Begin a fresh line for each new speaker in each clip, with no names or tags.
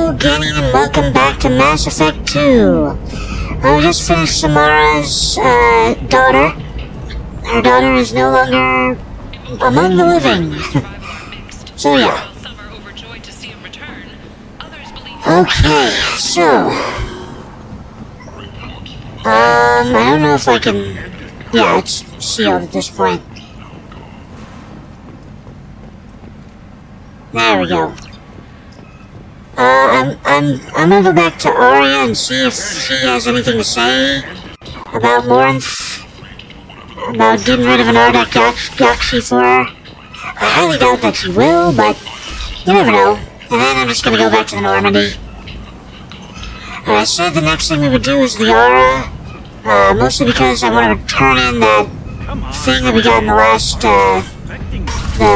Hello again and welcome back to Mass Effect 2. I just finished Samara's daughter. Her daughter is no longer among the living. So yeah. Okay, so I don't know if I can. Yeah, it's sealed at this point. There we go. I'm gonna go back to Aria and see if she has anything to say about Morinth, about getting rid of an Ardak Yakshi for her. I highly doubt that she will, but you never know. And then I'm just gonna go back to the Normandy. I said the next thing we would do is Liara, mostly because I want to turn in that thing that we got in the last, the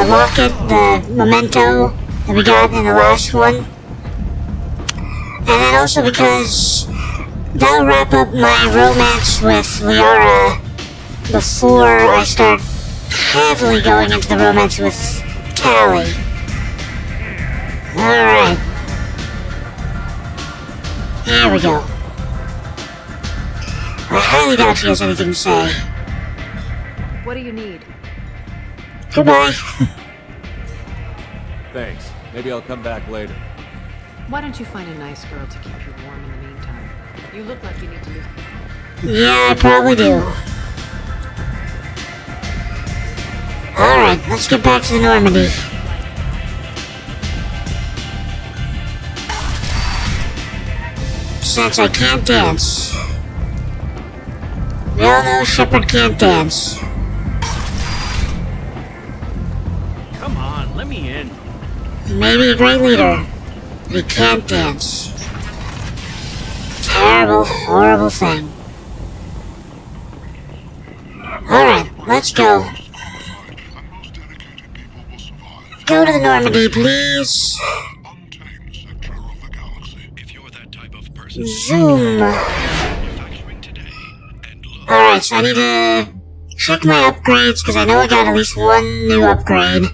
locket, the memento that we got in the last one. And then also because that'll wrap up my romance with Liara before I start heavily going into the romance with Tali. Alright. Here we go. I highly doubt she has anything to say.
What do you need?
Goodbye.
Thanks. Maybe I'll come back later.
Why don't you find a nice girl to keep you warm in the meantime? You look like you need to lose.
Yeah, I probably do. Alright, let's get back to the Normandy. Since I can't dance. We all know Shepard can't dance.
Come on, let me in.
He may be a great leader, but he can't dance. Terrible, horrible thing. Alright, let's go. Go to the Normandy, please. Zoom. Alright, so I need to check my upgrades, because I know I got at least one new upgrade.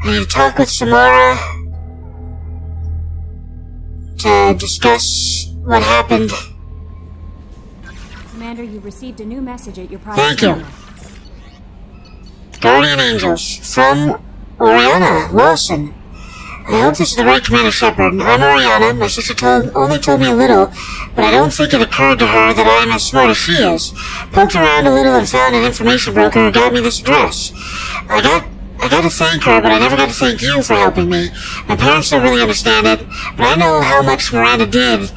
I need to talk with Samara to discuss what happened.
Commander, you've received a new message at your private
Thank you.
channel.
Guardian Angels from Oriana Lawson. I hope this is the right Commander Shepard. I'm Oriana. My sister only told me a little, but I don't think it occurred to her that I am as smart as she is. Poked around a little and found an information broker who got me this address. I got to thank her, but I never got to thank you for helping me. My parents don't really understand it, but I know how much Miranda did.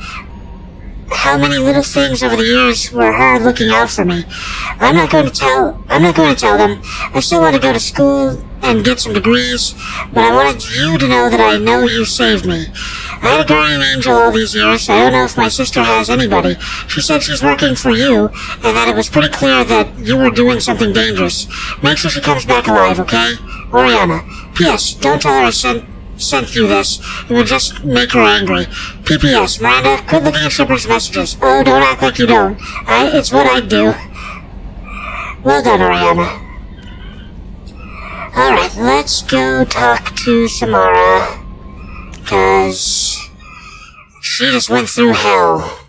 How many little things over the years were her looking out for me. I'm not going to tell them. I still want to go to school and get some degrees, but I wanted you to know that I know you saved me. I had a guardian angel all these years, so I don't know if my sister has anybody. She said she's working for you, and that it was pretty clear that you were doing something dangerous. Make sure she comes back alive, okay? Oriana. P.S. Don't tell her I sent you this. It would just make her angry. P.P.S. Miranda, quit looking at Shepard's messages. Oh, don't act like you don't. It's what I'd do. Well done, Oriana. Alright, let's go talk to Samara. Because she just went through hell.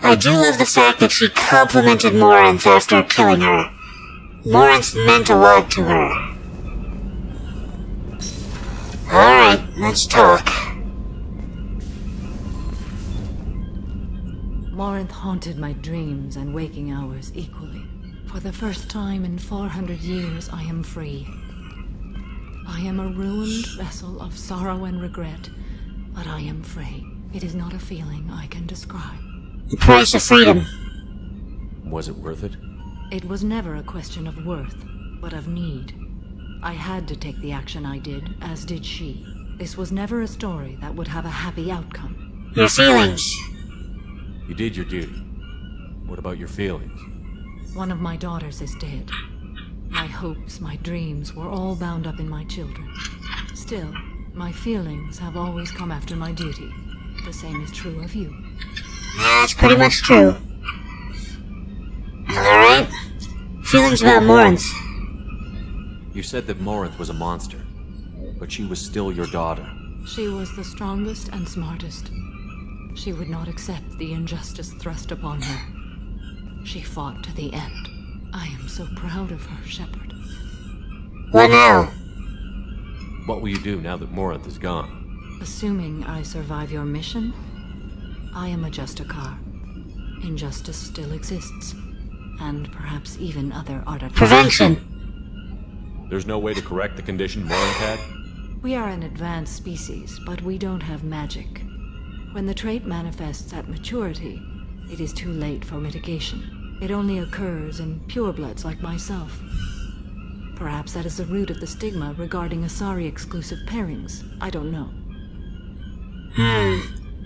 I do love the fact that she complimented Morinth after killing her. Morinth meant a lot to her. Alright, let's talk.
Morinth haunted my dreams and waking hours equally. For the first time in 400 years, I am free. I am a ruined vessel of sorrow and regret, but I am free. It is not a feeling I can describe.
The price of freedom.
Was it worth it?
It was never a question of worth, but of need. I had to take the action I did, as did she. This was never a story that would have a happy outcome.
Your feelings.
You did your duty. What about your feelings?
One of my daughters is dead. My hopes, my dreams were all bound up in my children. Still, my feelings have always come after my duty. The same is true of you.
That's pretty much true. Alright. Feelings about Morinth.
You said that Morinth was a monster. But she was still your daughter.
She was the strongest and smartest. She would not accept the injustice thrust upon her. She fought to the end. I am so proud of her, Shepard.
What now?
What will you do now that Morinth is gone?
Assuming I survive your mission, I am a Justicar. Injustice still exists. And perhaps even other artifacts.
Prevention.
There's no way to correct the condition Morinth had?
We are an advanced species, but we don't have magic. When the trait manifests at maturity, it is too late for mitigation. It only occurs in purebloods like myself. Perhaps that is the root of the stigma regarding Asari-exclusive pairings. I don't know.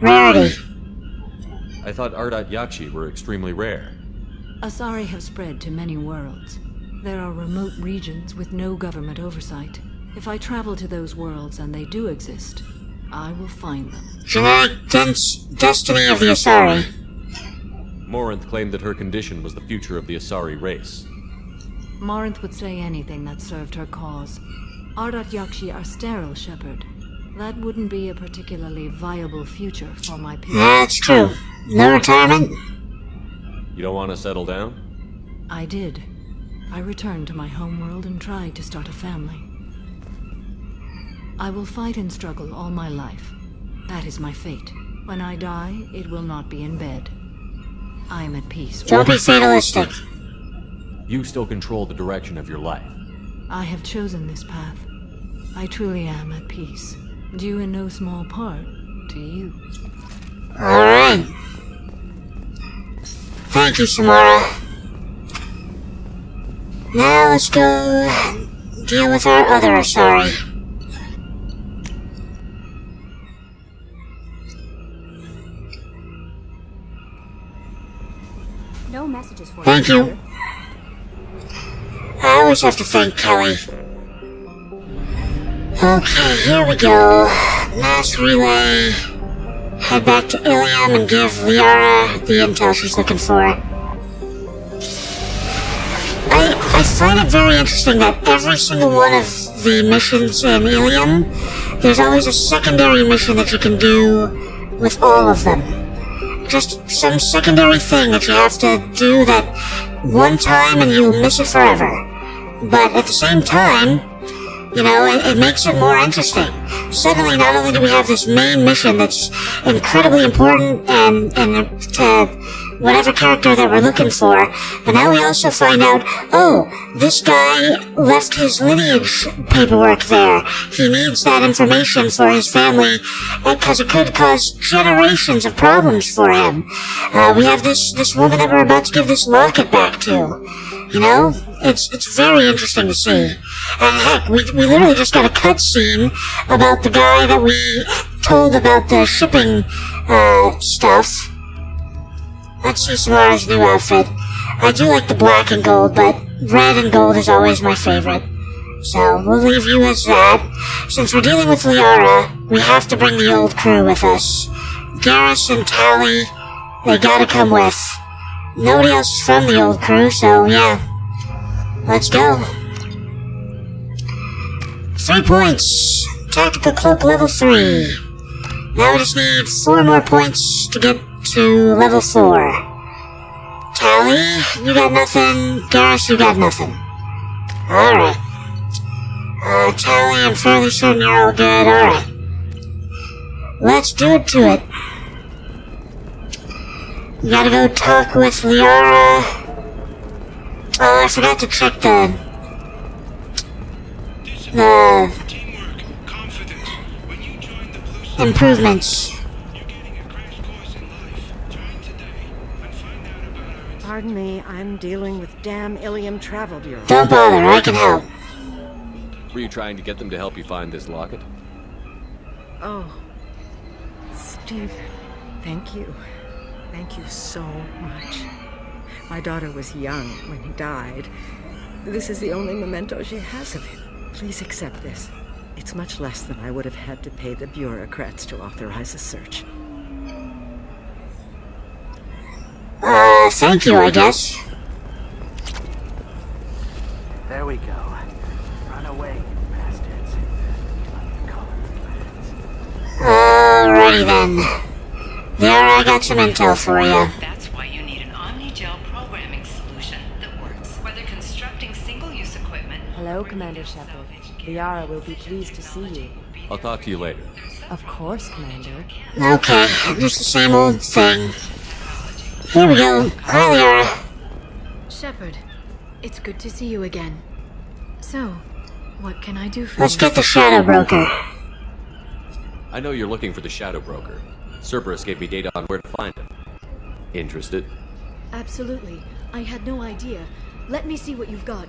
Rarity.
I thought Ardat Yakshi were extremely rare.
Asari have spread to many worlds. There are remote regions with no government oversight. If I travel to those worlds and they do exist, I will find them.
Genetic destiny of the Asari.
Morinth claimed that her condition was the future of the Asari race.
Morinth would say anything that served her cause. Ardat Yakshi are sterile, Shepard. That wouldn't be a particularly viable future for my people.
That's true. No retirement?
You don't want to settle down?
I did. I returned to my homeworld and tried to start a family. I will fight and struggle all my life. That is my fate. When I die, it will not be in bed. I am at peace.
Don't be fatalistic.
You still control the direction of your life.
I have chosen this path. I truly am at peace. Due in no small part to you.
Alright. Thank you, Samara. Now let's go deal with our other Asari.
No messages for
Thank you. I always have to thank Kelly. Okay, here we go. Mass relay. Head back to Ilium and give Liara the intel she's looking for. I find it very interesting that every single one of the missions in Ilium, there's always a secondary mission that you can do with all of them. Just some secondary thing that you have to do that one time and you'll miss it forever. But at the same time, you know, it makes it more interesting. Suddenly, not only do we have this main mission that's incredibly important and to whatever character that we're looking for, but now we also find out, oh, this guy left his lineage paperwork there. He needs that information for his family because it could cause generations of problems for him. We have this woman that we're about to give this locket back to. You know, it's very interesting to see. And heck, we literally just got a cutscene about the guy that we told about the shipping stuff. Let's see Samara's new outfit. I do like the black and gold, but red and gold is always my favorite. So we'll leave you as that. Since we're dealing with Liara, we have to bring the old crew with us. Garrus and Tali, they gotta come with. Nobody else is from the old crew, so yeah. Let's go. 3 points. Tactical cloak level 3. Now we just need 4 more points to get to level 4. Tali, you got nothing. Garrus, you got nothing. Alright. Tali, I'm fairly certain you're all good. Alright. Let's do it to it. You gotta go talk with Liara. Oh, I forgot to check the improvements.
Pardon me, I'm dealing with damn Ilium Travel Bureau.
Don't bother, I can help.
Were you trying to get them to help you find this locket?
Oh, Stephen, thank you. Thank you so much. My daughter was young when he died. This is the only memento she has of him. Please accept this. It's much less than I would have had to pay the bureaucrats to authorize a search.
Thank you, I guess.
There we go. Run away, you bastards.
Alrighty then. Liara, I got some intel for you.
That's why you need an omni-gel programming solution that works. Whether constructing single-use equipment...
Hello, Commander Shepard. Liara will be pleased to see you.
I'll talk to you later.
Of course, Commander.
Okay, just the same old thing. Here we go. Hi, Liara.
Shepard, it's good to see you again. So, what can I do for
Let's
you?
get the Shadow Broker.
I know you're looking for the Shadow Broker. Cerberus gave me data on where to find him. Interested?
Absolutely. I had no idea. Let me see what you've got.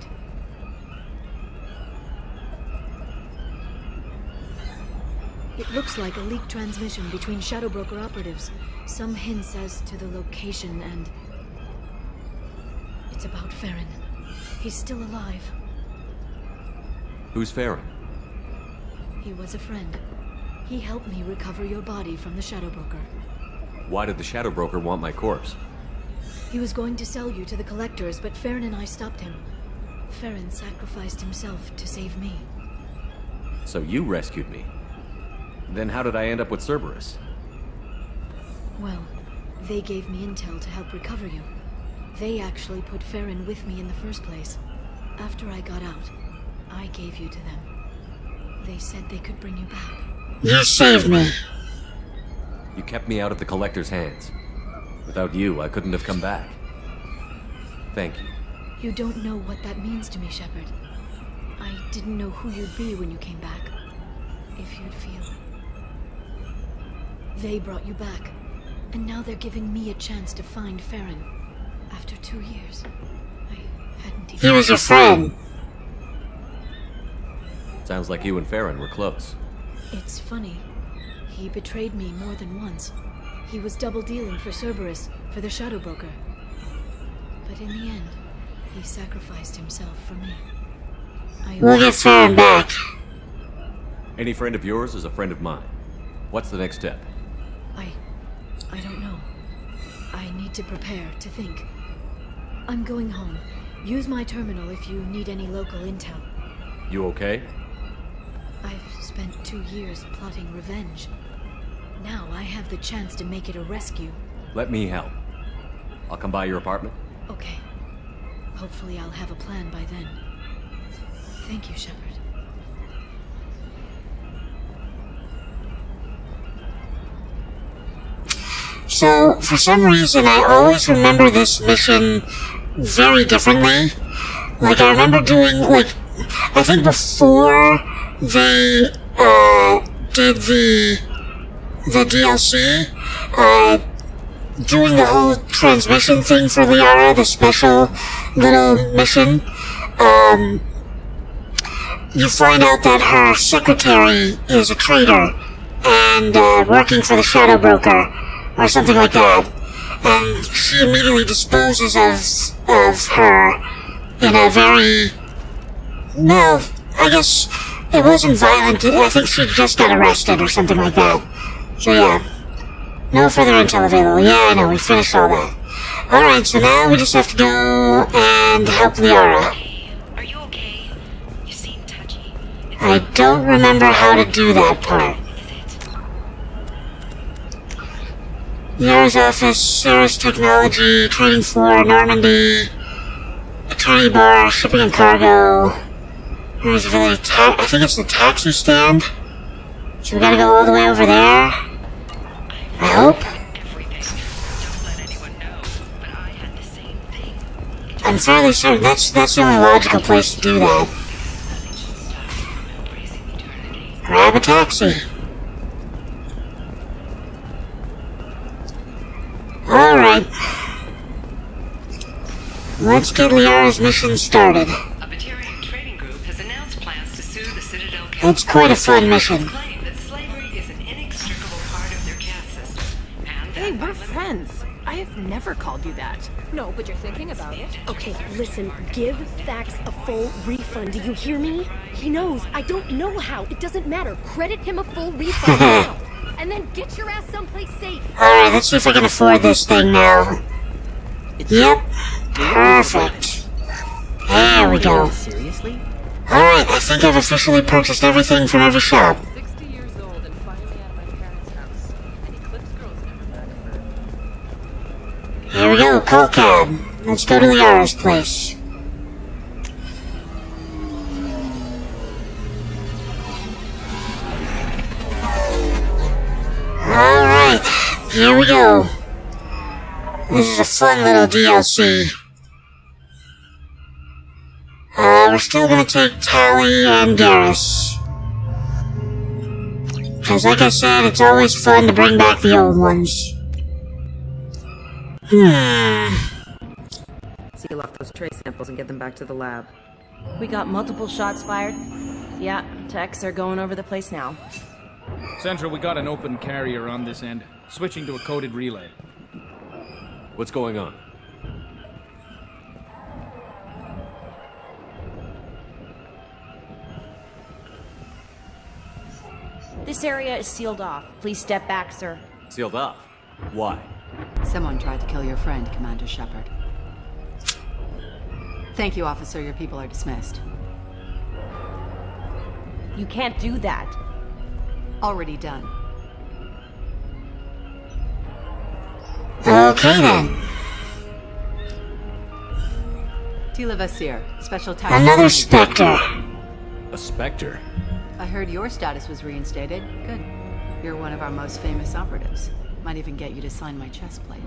It looks like a leaked transmission between Shadow Broker operatives. Some hints as to the location and... It's about Farron. He's still alive.
Who's Farron?
He was a friend. He helped me recover your body from the Shadow Broker.
Why did the Shadow Broker want my corpse?
He was going to sell you to the collectors, but Farron and I stopped him. Farron sacrificed himself to save me.
So you rescued me. Then how did I end up with Cerberus?
Well, they gave me intel to help recover you. They actually put Farron with me in the first place. After I got out, I gave you to them. They said they could bring you back.
You saved me.
You kept me out of the Collector's hands. Without you, I couldn't have come back. Thank you.
You don't know what that means to me, Shepard. I didn't know who you'd be when you came back. If you'd feel. They brought you back, and now they're giving me a chance to find Farron. After 2 years, I hadn't even...
He was your friend.
Sounds like you and Farron were close.
It's funny. He betrayed me more than once. He was double-dealing for Cerberus, for the Shadow Broker. But in the end, he sacrificed himself for me.
We'll get Farron back.
Any friend of yours is a friend of mine. What's the next step?
I don't know. I need to prepare, to think. I'm going home. Use my terminal if you need any local intel.
You okay?
I've spent 2 years plotting revenge. Now I have the chance to make it a rescue.
Let me help. I'll come by your apartment.
Okay. Hopefully I'll have a plan by then. Thank you, Shepard.
So, for some reason, I always remember this mission very differently. Like, I remember doing, like, I think before they, did the DLC, doing the whole transmission thing for Liara, the special little mission, you find out that her secretary is a traitor and, working for the Shadow Broker, or something like that. And she immediately disposes of her in a very... No, I guess it wasn't violent. I think she just got arrested or something like that. So yeah. No further intel available. Yeah, I know, we finished all that. Alright, so now we just have to go and help Liara.
Are you okay? You seem touchy.
I don't remember how to do that part. Liara's office, Sarah's technology, trading floor, Normandy, attorney bar, shipping and cargo. There's a I think it's the taxi stand. So we gotta go all the way over there. I hope.
Don't let anyone know, but I had the same thing.
I'm fairly certain that's the only logical place to do that. Grab a taxi. Alright. Let's get Liara's mission started.
A Batarian trading group has announced plans to sue the Citadel Council.
It's quite a fun mission.
Claim that slavery is an inextricable part of their caste system. And
Hey, we're friends. I have never called you that.
No, but you're thinking about it.
Okay, listen, give Thax a full refund. Do you hear me? He knows. I don't know how. It doesn't matter. Credit him a full refund now. And then get your ass someplace safe.
Alright, let's see if I can afford this thing now. Yep. Perfect. There we go.
Seriously?
Alright, I think I've officially purchased everything from every shop.
60 years old and finally out of my parents' house.
Here we go, call cab. Let's go to Liara's place. Alright, here we go. This is a fun little DLC. We're still gonna take Tali and Garrus. Because like I said, it's always fun to bring back the old ones.
Seal off those trace samples and get them back to the lab.
We got multiple shots fired. Yeah, techs are going over the place now.
Central, we got an open carrier on this end. Switching to a coded relay.
What's going on?
This area is sealed off. Please step back, sir.
Sealed off? Why?
Someone tried to kill your friend, Commander Shepard. Thank you, officer. Your people are dismissed.
You can't do that.
Already done.
Okay then.
Tila Vasir, Special Task.
Another Specter.
A Specter?
I heard your status was reinstated. Good. You're one of our most famous operatives. Might even get you to sign my chest plate.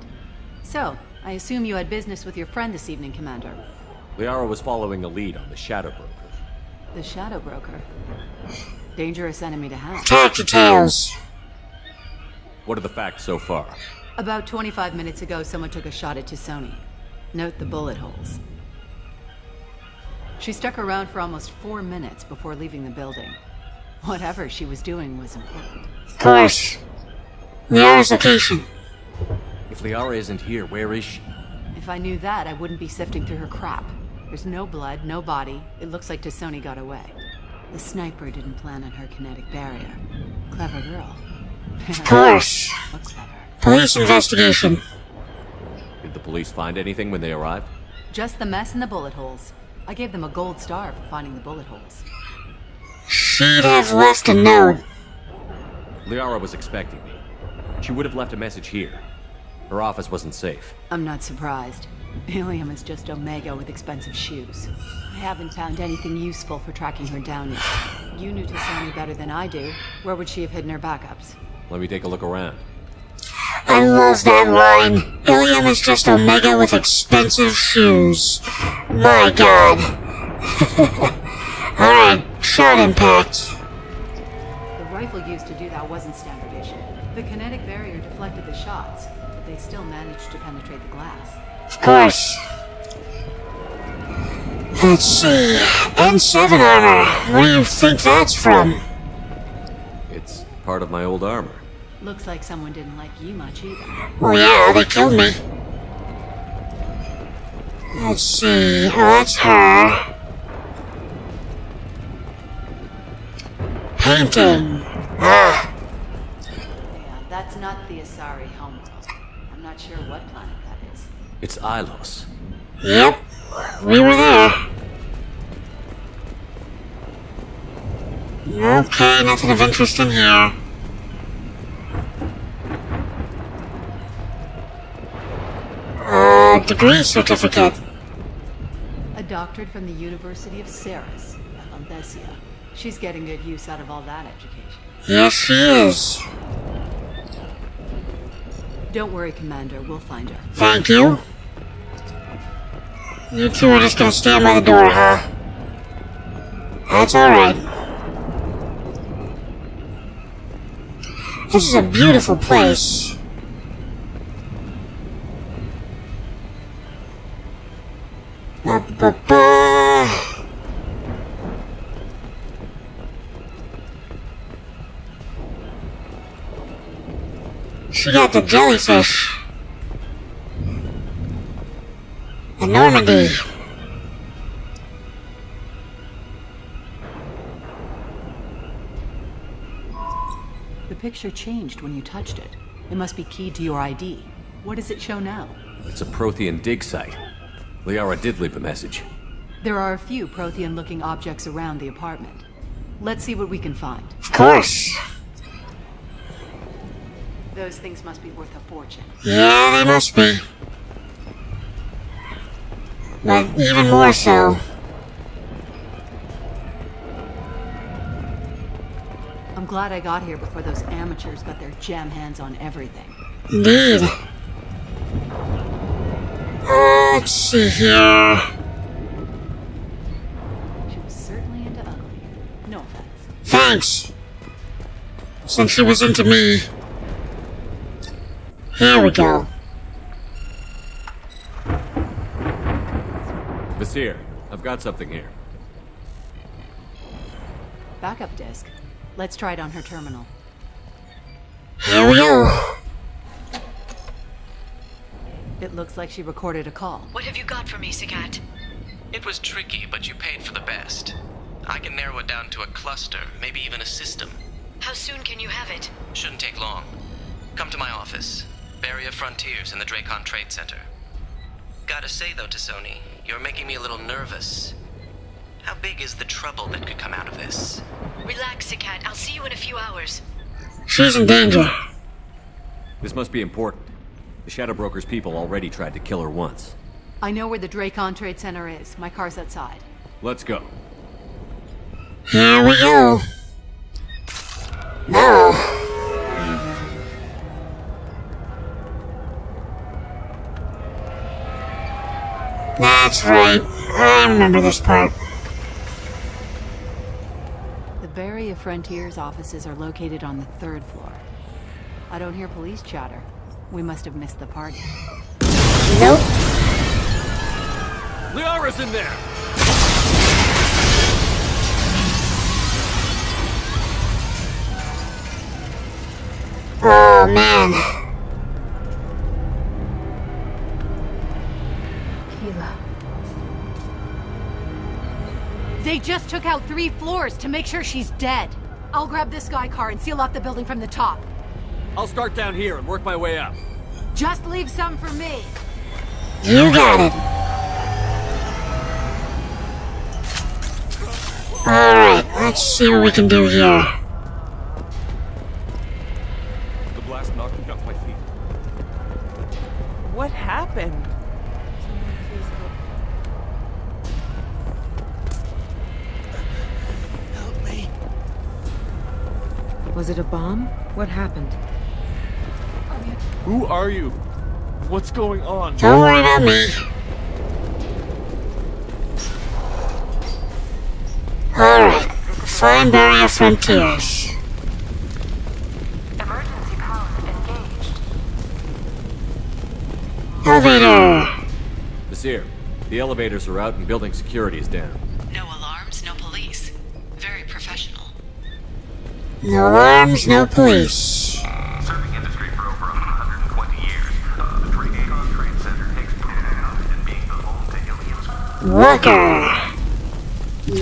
So, I assume you had business with your friend this evening, Commander.
Liara was following a lead on the Shadow Broker.
The Shadow Broker. Dangerous enemy to have.
Talk details.
What are the facts so far?
About 25 minutes ago, someone took a shot at T'Soni. Note the bullet holes. She stuck around for almost 4 minutes before leaving the building. Whatever she was doing was important.
Of course. Liara's location.
If Liara isn't here, where is she?
If I knew that, I wouldn't be sifting through her crap. There's no blood, no body. It looks like T'Soni got away. The sniper didn't plan on her kinetic barrier. Clever girl.
Of course.
What clever?
Police investigation.
Did the police find anything when they arrived?
Just the mess and the bullet holes. I gave them a gold star for finding the bullet holes.
She'd have left a note.
Liara was expecting me. She would have left a message here. Her office wasn't safe.
I'm not surprised. Ilium is just Omega with expensive shoes. I haven't found anything useful for tracking her down yet. You knew T'Soni better than I do. Where would she have hidden her backups?
Let me take a look around.
I love that line. Ilium is just Omega with expensive shoes. My god. Alright, shot impact.
The rifle used to do that wasn't standard issue. The kinetic barrier deflected the shots, but they still managed to penetrate the glass.
Of course. Let's see. N7 armor. What do you think that's from?
It's part of my old armor.
Looks like someone didn't like you much either.
Well, yeah, they killed me. Let's see. Oh, that's her. Painting. Ah.
Yeah, that's not the Asari homeworld. I'm not sure what planet that is.
It's Ilos.
Yep. We were there. Okay, nothing of interest in here. Degree certificate.
A doctorate from the University of Ceres, Alanthesia. She's getting good use out of all that education.
Yes, she is.
Don't worry, Commander. We'll find her.
Thank you. You two are just gonna stand by the door, huh? That's alright. This is a beautiful place. Ba-ba-ba. She got the jellyfish. And Normandy.
The picture changed when you touched it. It must be keyed to your ID. What does it show now?
It's a Prothean dig site. Liara did leave a message.
There are a few Prothean-looking objects around the apartment. Let's see what we can find.
Of course.
Those things must be worth a fortune.
Yeah, they must be. but even more so.
I'm glad I got here before those amateurs got their jam hands on everything.
Indeed. Let's see here.
She was certainly into ugly. No offense.
Thanks. Since she was into me. Here we go.
Vasir, I've got something here.
Backup disk. Let's try it on her terminal.
Here we go.
It looks like she recorded a call.
What have you got for me, Sagat?
It was tricky, but you paid for the best. I can narrow it down to a cluster, maybe even a system.
How soon can you have it?
Shouldn't take long. Come to my office. Barrier Frontiers in the Dracon Trade Center. Gotta say though to Sony, you're making me a little nervous. How big is the trouble that could come out of this?
Relax, Sagat. I'll see you in a few hours.
She's in danger.
This must be important. The Shadow Broker's people already tried to kill her once.
I know where the Dracon Trade Center is. My car's outside.
Let's go.
Here we go. No. That's right. I remember this part.
The Barrier Frontiers offices are located on the 3rd floor. I don't hear police chatter. We must have missed the party.
Nope.
Liara's in there!
Oh, man.
They just took out 3 floors to make sure she's dead. I'll grab this guy car and seal off the building from the top.
I'll start down here and work my way up.
Just leave some for me.
You got it. Alright, let's see what we can do here.
The blast knocked me off my feet.
What happened?
Help me.
Was it a bomb? What happened?
Who are you? What's going on?
Don't worry about me. Alright, find Barrier Frontiers.
Emergency power engaged.
Elevator.
Vasir, the elevators are out and building security is down.
No alarms, no police. Very professional.
No alarms, no police.
Serving industry for over 120 years. The Dracon Trade Center takes pride in being the home to aliens.
Worker.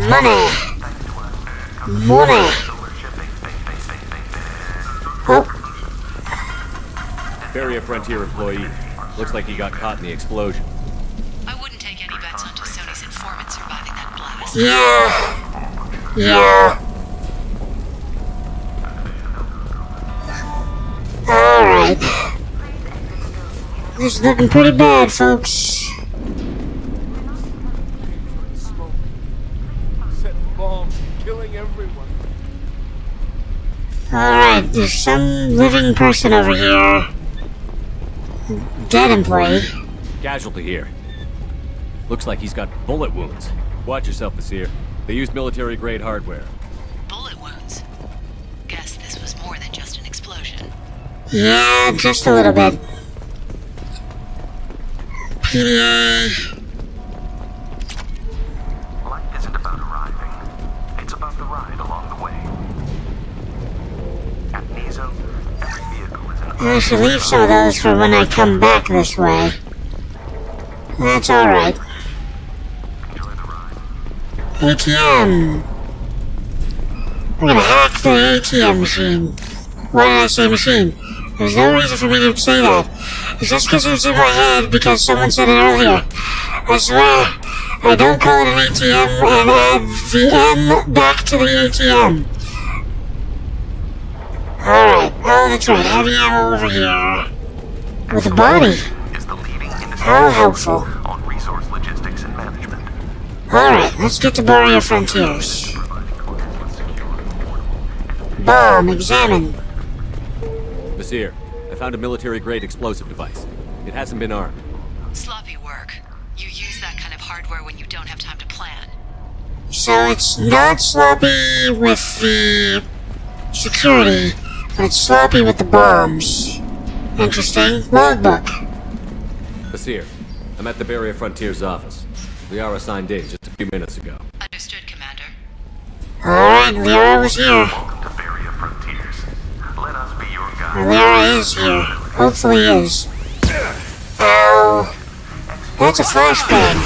Money. Money. Oh.
Barrier Frontier employee. Looks like he got caught in the explosion.
I wouldn't take any bets onto Sony's informant surviving that blast.
Yeah. Alright. This is looking pretty bad, folks.
Set bombs, killing everyone.
Alright, there's some living person over here. Dead employee.
Casualty here. Looks like he's got bullet wounds. Watch yourself, Vasir. They used military-grade hardware.
Bullet wounds. Guess this was more than just an explosion.
Yeah, just a little bit. PDA.
Life isn't about arriving. It's about the ride along the way. At Nizo, every vehicle is an
I should leave some of those for when I come back this way. That's alright. ATM. We're gonna hack the ATM machine. Why did I say machine? There's no reason for me to say that. It's just because it's in my head because someone said it earlier. I swear, I don't call it an ATM and add the M back to the ATM. Alright, oh that's right, heavy ammo over here. With a body.
is the leading industry
How helpful.
on resource logistics and
Alright, let's get to Barrier Frontiers. Bomb, examine.
Monsieur, I found a military-grade explosive device. It hasn't been armed.
Sloppy work. You use that kind of hardware when you don't have time to plan.
So it's not sloppy with the security, but it's sloppy with the bombs. Interesting. Logbook.
Monsieur, I'm at the Barrier Frontiers office. Liara signed in just a few minutes ago.
Understood, Commander.
Alright, Liara was here.
To Barrier Frontiers. Let us be your guide.
Or Liara is here. Hopefully is. Ow. That's a flashbang.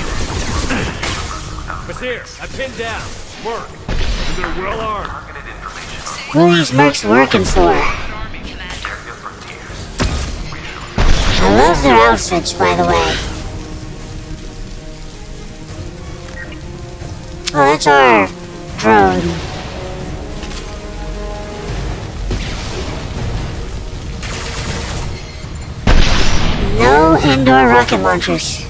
Monsieur, I'm pinned down. Work. And they're well armed.
Who are these mercs working for? I love their outfits, by the way. Oh, that's our drone. No indoor rocket launchers.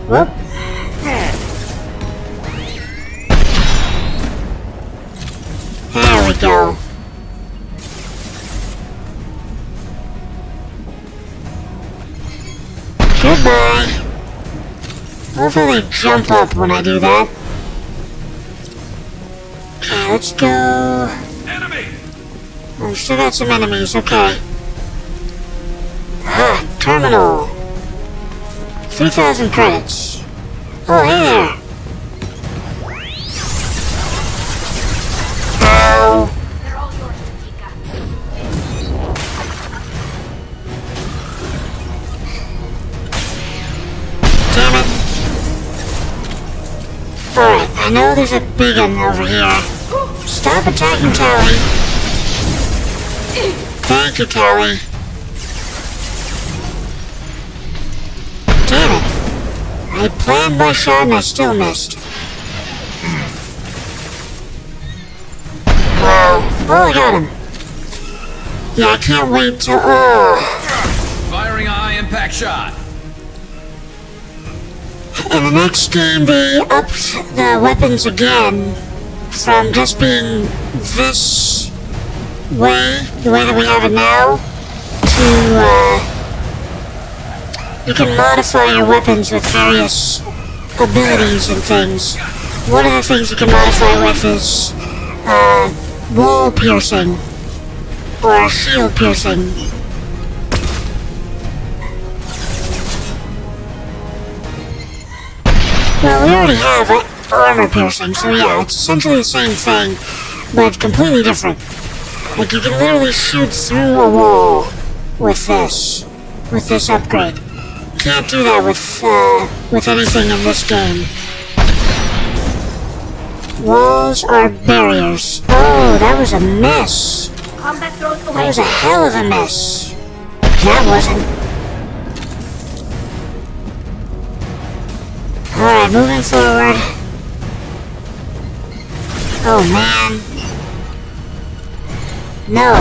Whoop. There we go. Goodbye. I love how they jump up when I do that. Okay, let's go.
Enemy!
Oh, we still got some enemies, okay. Ah, terminal. 3,000 credits. Oh, hey there. Ow. Damn it. Alright, I know there's a big one over here. Stop attacking Tali. Thank you, Tali. Damn it. I planned my shot and I still missed. Wow. Oh, I got him. Yeah, I can't wait to...
Firing a high-impact shot.
In the next game, they upped the weapons again from just being this way, the way that we have it now, to, you can modify your weapons with various abilities and things. One of the things you can modify with is, wall piercing, or shield piercing. Well, we already have armor piercing, so yeah, it's essentially the same thing, but completely different. Like, you can literally shoot through a wall with this upgrade. You can't do that with anything in this game. Walls are barriers. Oh, that was a miss. That was a hell of a miss. That wasn't. Alright, moving forward. Oh man. No.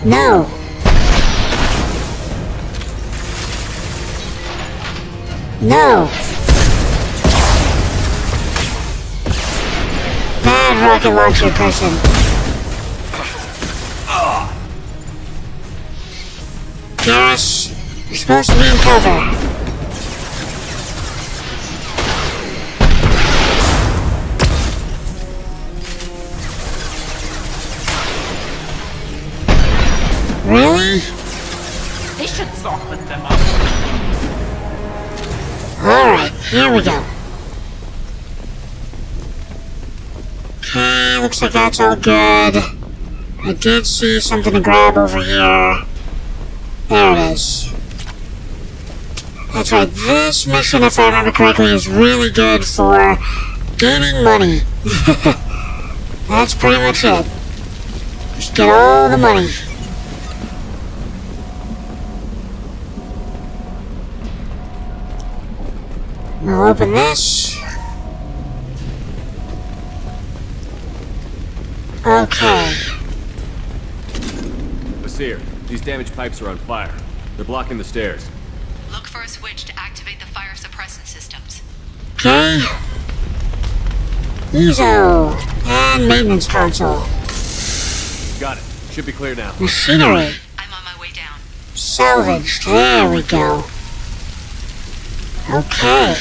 No. No. Bad rocket launcher person. Garrus, you're supposed to be in cover. Really?
They should soften them up.
Alright, here we go. Okay, looks like that's all good. I did see something to grab over here. There it is. That's right, this mission, if I remember correctly, is really good for gaining money. That's pretty much it. Just get all the money. I'll open this. Okay.
Basir, these damaged pipes are on fire. They're blocking the stairs.
Look for a switch to activate the fire suppressant systems.
Okay. ESO and maintenance console.
Got it. Should be clear now.
Machinery.
I'm on my way down.
Salvaged. There we go. Okay.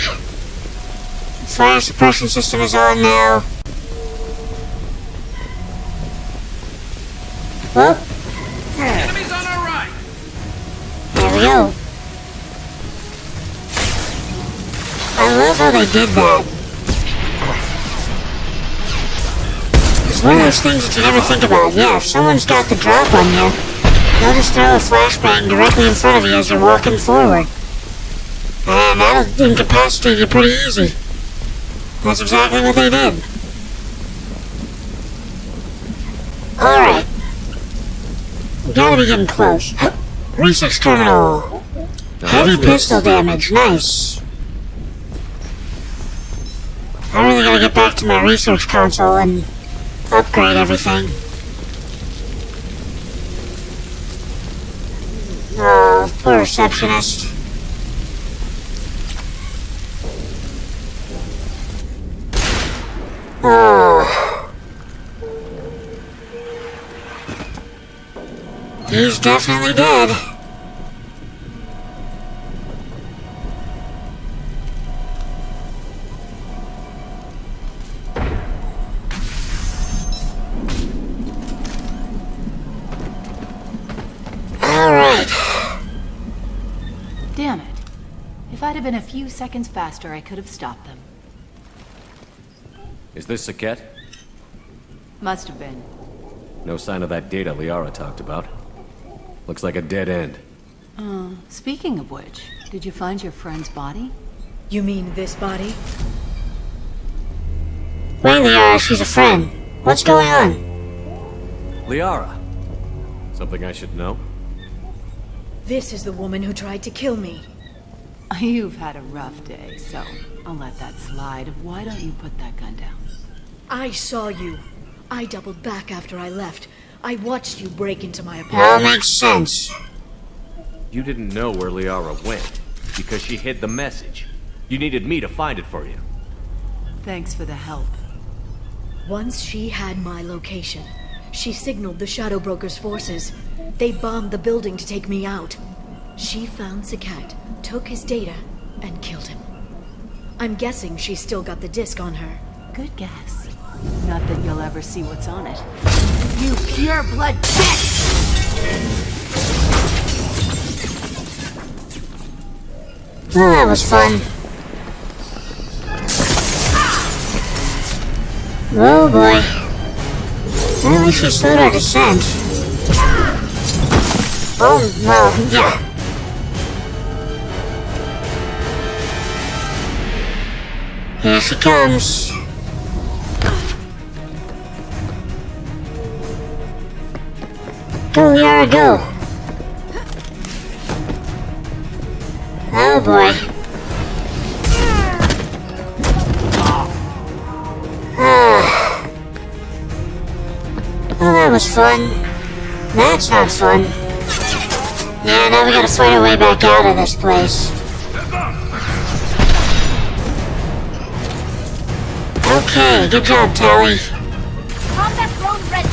Fire suppression system is on now. Well,
Enemies on our right.
there we go. I love how they did that. It's one of those things that you never think about. Yeah, if someone's got the drop on you, they'll just throw a flashbang directly in front of you as you're walking forward. And that'll incapacitate you pretty easy. That's exactly what they did. Alright. We gotta be getting close. Research terminal. Heavy pistol damage. Nice. I really gotta get back to my research console and upgrade everything. Oh, poor receptionist. Oh. He's definitely dead. Alright.
Damn it. If I'd have been a few seconds faster, I could have stopped them.
Is this Saket?
Must have been.
No sign of that data Liara talked about. Looks like a dead end.
Speaking of which, did you find your friend's body?
You mean this body?
Wait, Liara, she's a friend. What's going on?
Liara. Something I should know?
This is the woman who tried to kill me.
You've had a rough day, so I'll let that slide. Why don't you put that gun down?
I saw you. I doubled back after I left. I watched you break into my
That
apartment.
makes sense.
You didn't know where Liara went, because she hid the message. You needed me to find it for you.
Thanks for the help.
Once she had my location, she signaled the Shadow Broker's forces. They bombed the building to take me out. She found Saket, took his data, and killed him. I'm guessing she's still got the disc on her.
Good guess. Not that you'll ever see what's on it. You pure-blood bitch!
Oh, that was fun. Oh boy. Well, at least we slowed our descent. Oh, well, yeah. Here she comes. Go, Liara, go. Oh boy. Oh, that was fun. That's not fun. Yeah, now we gotta fight our way back out of this place. Okay, good job, Tali.
Combat drone ready.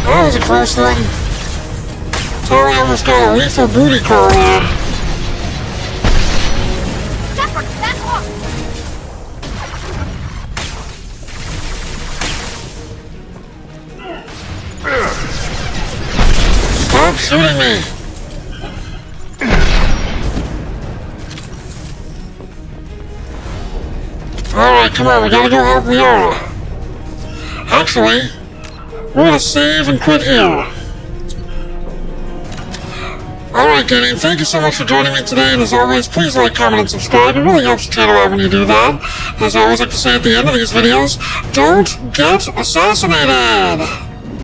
That was a close one. Tali almost got a lethal booty call there.
Shepard, back off.
Stop shooting me. Alright, come on, we gotta go help Liara. Actually, we're gonna save and quit here. Alright, gaming, thank you so much for joining me today, and as always, please like, comment, and subscribe. It really helps the channel out when you do that. As I always like to say at the end of these videos, don't get assassinated!